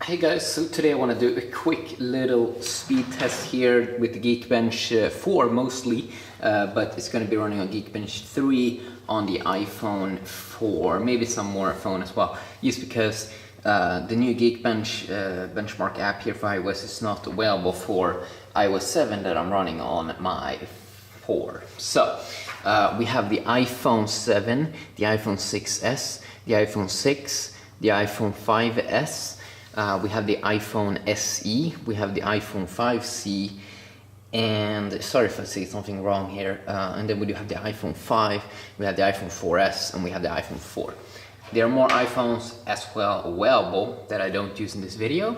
Hey guys, so today I want to do a quick little speed test here with the Geekbench 4 mostly, but it's going to be running on Geekbench 3 on the iPhone 4, maybe some more phone as well, just because the new Geekbench benchmark app here for iOS is not available for iOS 7 that I'm running on my 4. So we have the iPhone 7, the iPhone 6s, the iPhone 6, the iPhone 5s, we have the iPhone SE, we have the iPhone 5C, and sorry if I say something wrong here, and then we do have the iPhone 5, we have the iPhone 4S, and we have the iPhone 4. There are more iPhones as well available that I don't use in this video.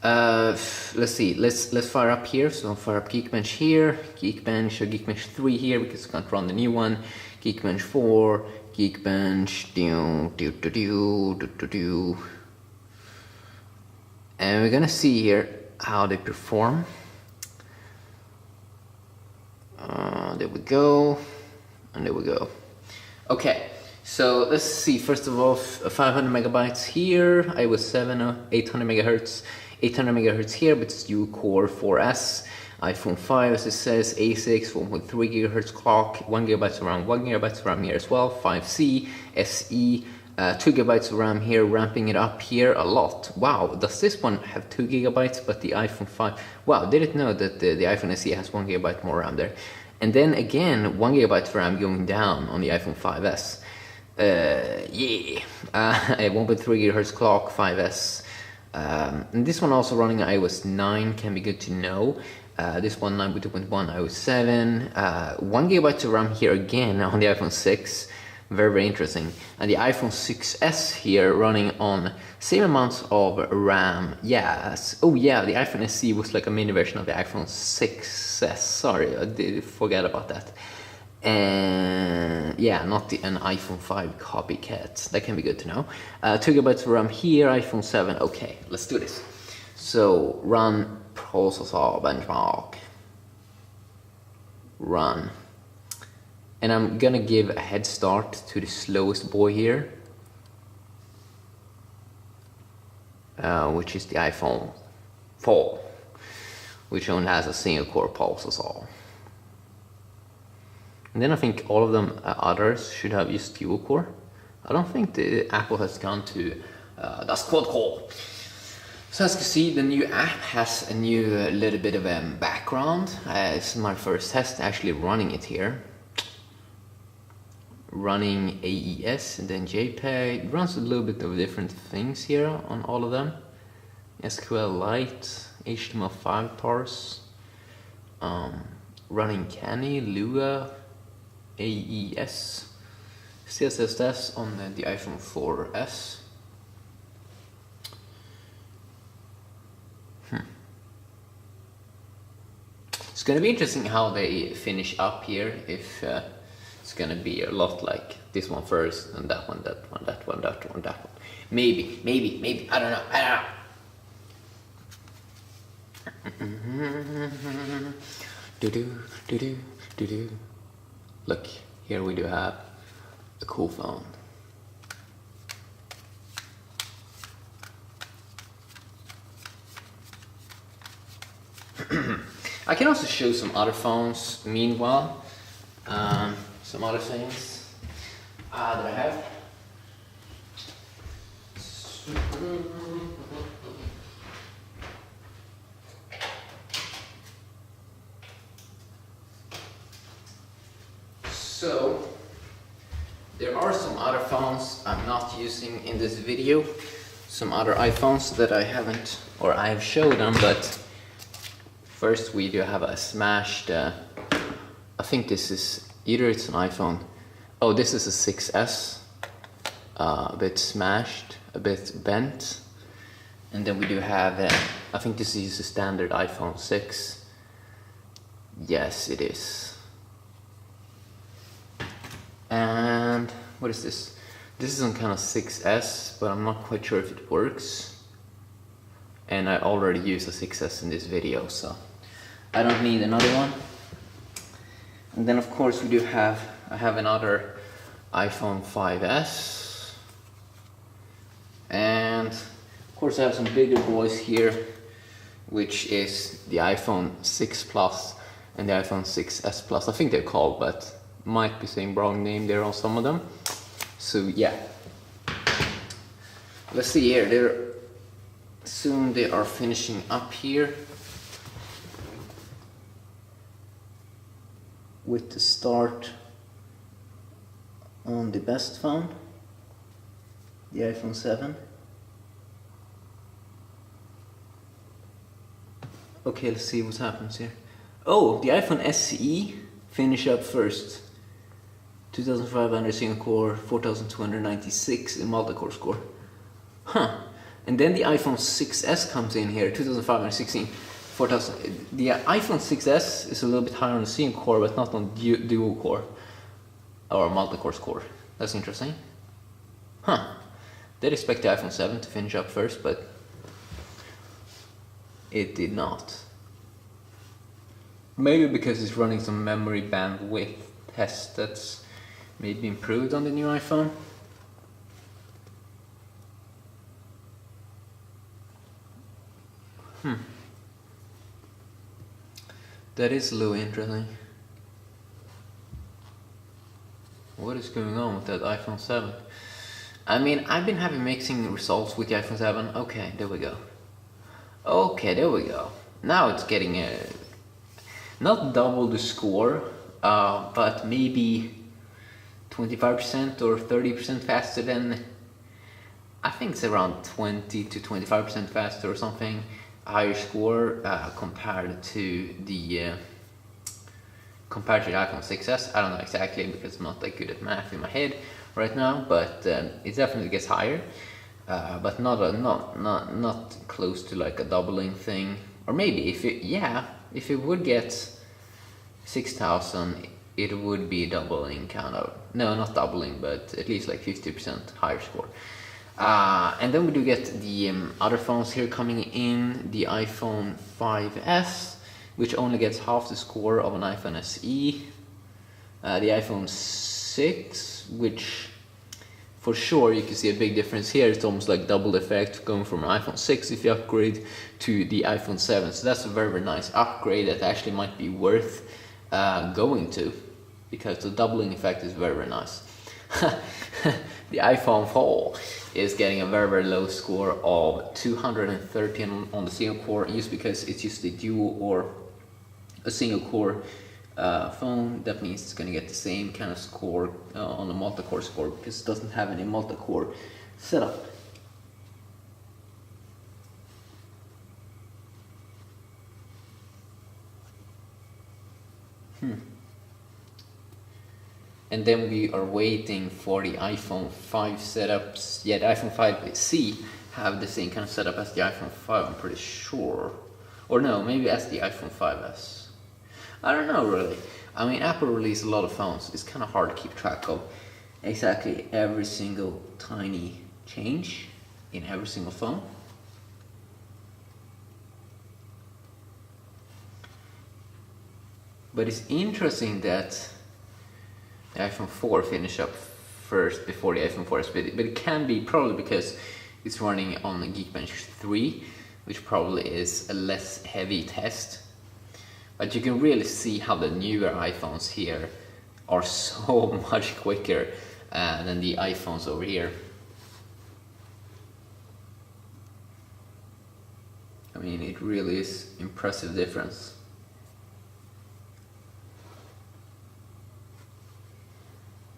Let's see, let's fire up here. So I'll fire up Geekbench here, Geekbench or Geekbench 3 here because I can't run the new one, Geekbench 4, Geekbench, and we're gonna see here how they perform. There we go, and there we go. Okay, so let's see. First of all, 500 megabytes here. iOS 7, 800 megahertz, 800 megahertz here, but it's dual-core 4S. iPhone 5, as it says, A6, 1.3 gigahertz clock, 1 gigabyte of RAM, 1 gigabyte of RAM here as well. 5C, SE. 2 gigabytes of RAM here, ramping it up here a lot. Wow, does this one have 2 gigabytes but the iPhone 5? Wow, didn't know that the iPhone SE has 1 gigabyte more RAM there. And then again, 1 gigabyte of RAM going down on the iPhone 5S. 1.3 gigahertz clock, 5S. And this one also running iOS 9 can be good to know. This one 9.2.1 iOS 7. 1 gigabyte of RAM here again on the iPhone 6. Very interesting. And the iPhone 6s here running on same amounts of RAM. Yes. Oh yeah, the iPhone SE was like a mini version of the iPhone 6s. Sorry, I did forget about that. And yeah, not an iPhone 5 copycat. That can be good to know. 2 gigabytes of RAM here, iPhone 7. Okay, let's do this. So run processor benchmark. Run. And I'm gonna give a head start to the slowest boy here, which is the iPhone 4, which only has a single core processor. And then I think all of them others should have just dual core. I don't think the Apple has gone to that's quad core. So as you can see, the new app has a new little bit of a background. It's my first test actually running it here. Running AES and then JPEG. It runs a little bit of different things here on all of them. SQLite, HTML5 parse, running Canny, Lua, AES, CSS on the iPhone 4S. It's gonna be interesting how they finish up here, if it's gonna be a lot like this one first, and that one, that one, that one, that one, that one. Maybe, I don't know. Look, here we do have a cool phone. I can also show some other phones meanwhile. Some other things that I have. So there are some other phones I'm not using in this video. Some other iPhones that I haven't, or I have showed them, but first we do have a smashed, I think this is, either it's an iPhone, oh this is a 6S, a bit smashed, a bit bent, and then we do have, I think this is a standard iPhone 6, yes it is, and what is this? This is some kind of 6S, but I'm not quite sure if it works, and I already used a 6S in this video, so I don't need another one. And then of course we do have, I have another iPhone 5S, and course, I have some bigger boys here, which is the iPhone 6 Plus and the iPhone 6s Plus. I think they're called, but might be saying wrong name there on some of them. So yeah, let's see here. Soon they are finishing up here with the start on the best phone, the iPhone 7. Okay, let's see what happens here. Oh, the iPhone SE finish up first. 2500 single core, 4296 in multi-core score. Huh. And then the iPhone 6s comes in here, 2516, 4000. The iPhone 6s is a little bit higher on the single core, but not on dual core or multi-core score. That's interesting. Huh. Did expect the iPhone 7 to finish up first, but it did not. Maybe because it's running some memory bandwidth tests that's maybe improved on the new iPhone. That is a little interesting. What is going on with that iPhone 7? I mean, I've been having mixing results with the iPhone 7. Okay, there we go. Okay, there we go. Now it's getting not double the score, but maybe 25% or 30% faster than, I think it's around 20 to 25% faster or something, higher score compared to the iPhone 6s. I don't know exactly because I'm not that good at math in my head right now, but it definitely gets higher, but not close to like a doubling thing. Or maybe if it would get 6,000, it would be doubling, kind of. No, not doubling, but at least like 50% higher score. And then we do get the other phones here coming in, the iPhone 5s, which only gets half the score of an iPhone SE, the iPhone 6, which for sure you can see a big difference here. It's almost like double effect going from an iPhone 6 if you upgrade to the iPhone 7, so that's a very, very nice upgrade that actually might be worth going to, because the doubling effect is very, very nice. The iPhone 4 is getting a very, very low score of 213 on the single core, just because it's just a dual or a single core phone. That means it's going to get the same kind of score on the multi-core score, because it doesn't have any multi-core setup. And then we are waiting for the iPhone 5 setups. Yeah, the iPhone 5C have the same kind of setup as the iPhone 5, I'm pretty sure. Or no, maybe as the iPhone 5S. I don't know really. I mean, Apple released a lot of phones. It's kind of hard to keep track of exactly every single tiny change in every single phone. But it's interesting that the iPhone 4 finished up first before the iPhone 4S, but it can be probably because it's running on Geekbench 3, which probably is a less heavy test. But you can really see how the newer iPhones here are so much quicker than the iPhones over here. I mean, it really is impressive difference.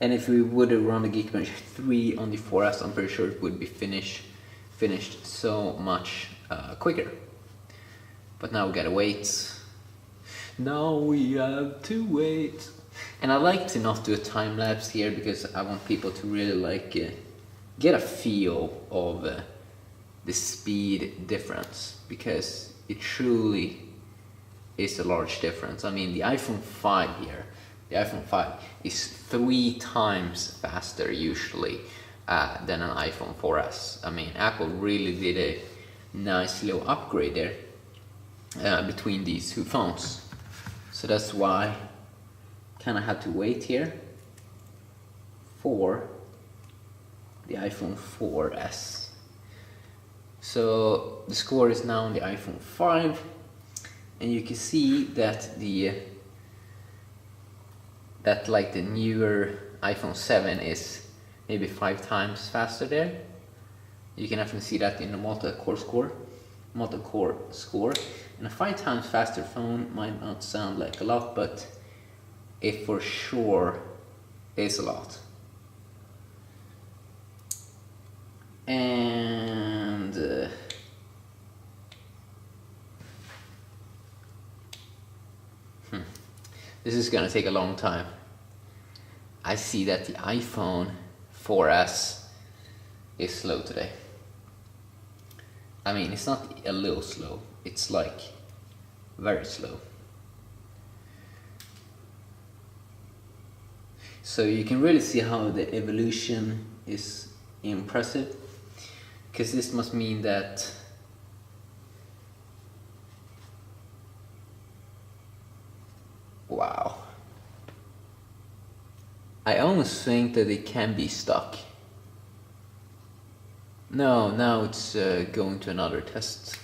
And if we would have run the Geekbench 3 on the 4S, I'm pretty sure it would be finished so much quicker. But now we gotta wait. Now we have to wait. And I like to not do a time lapse here, because I want people to really like get a feel of the speed difference, because it truly is a large difference. I mean, the iPhone 5 here, the iPhone 5 is 3 times faster usually than an iPhone 4S. I mean, Apple really did a nice little upgrade there between these two phones. So that's why I kind of had to wait here for the iPhone 4S. So the score is now on the iPhone 5, and you can see that like the newer iPhone 7 is maybe 5 times faster there. You can definitely see that in the multi-core score. And a 5 times faster phone might not sound like a lot, but it for sure is a lot. And this is gonna take a long time. I see that the iPhone 4S is slow today. I mean, it's not a little slow, it's like very slow. So you can really see how the evolution is impressive, because this must mean that wow. I almost think that it can be stuck. No, now it's going to another test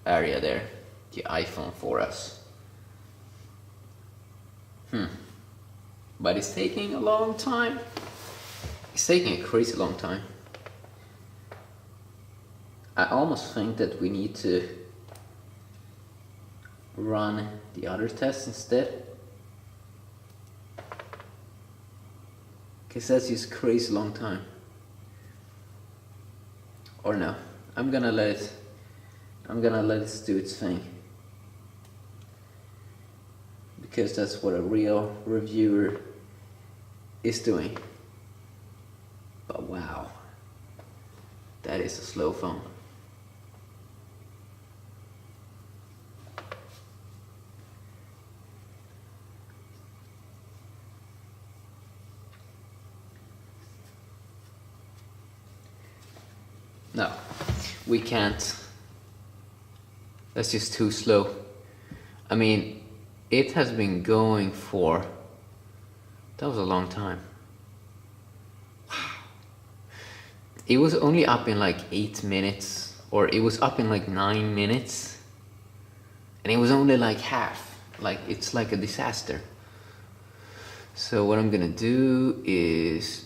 area there, the iPhone 4S. But it's taking a long time. It's taking a crazy long time. I almost think that we need to run the other test instead, because that's just crazy long time. Or no, I'm gonna let it do its thing, because that's what a real reviewer is doing. But wow, that is a slow phone. No, we can't. That's just too slow. I mean, it has been going for, that was a long time. Wow. It was only up in like 8 minutes, or it was up in like 9 minutes, and it was only like half. Like, it's like a disaster. So what I'm gonna do is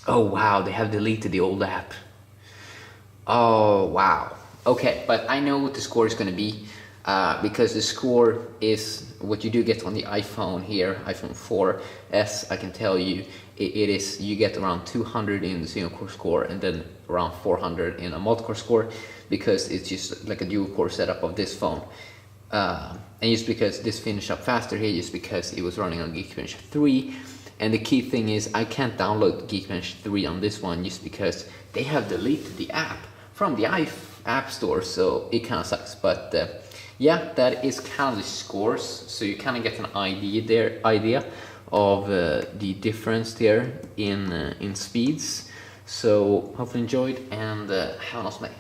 oh wow, they have deleted the old app. Oh wow. Okay, but I know what the score is going to be, because the score is what you do get on the iPhone here, iPhone 4S. I can tell you, it is, you get around 200 in the single core score, and then around 400 in a multi-core score, because it's just like a dual core setup of this phone. And just because this finished up faster here, just because it was running on Geekbench 3. And the key thing is, I can't download Geekbench 3 on this one, just because they have deleted the app from the App Store, so it kind of sucks. But yeah, that is kind of the scores, so you kind of get an idea of the difference there in speeds. So hopefully enjoyed, and have an awesome day.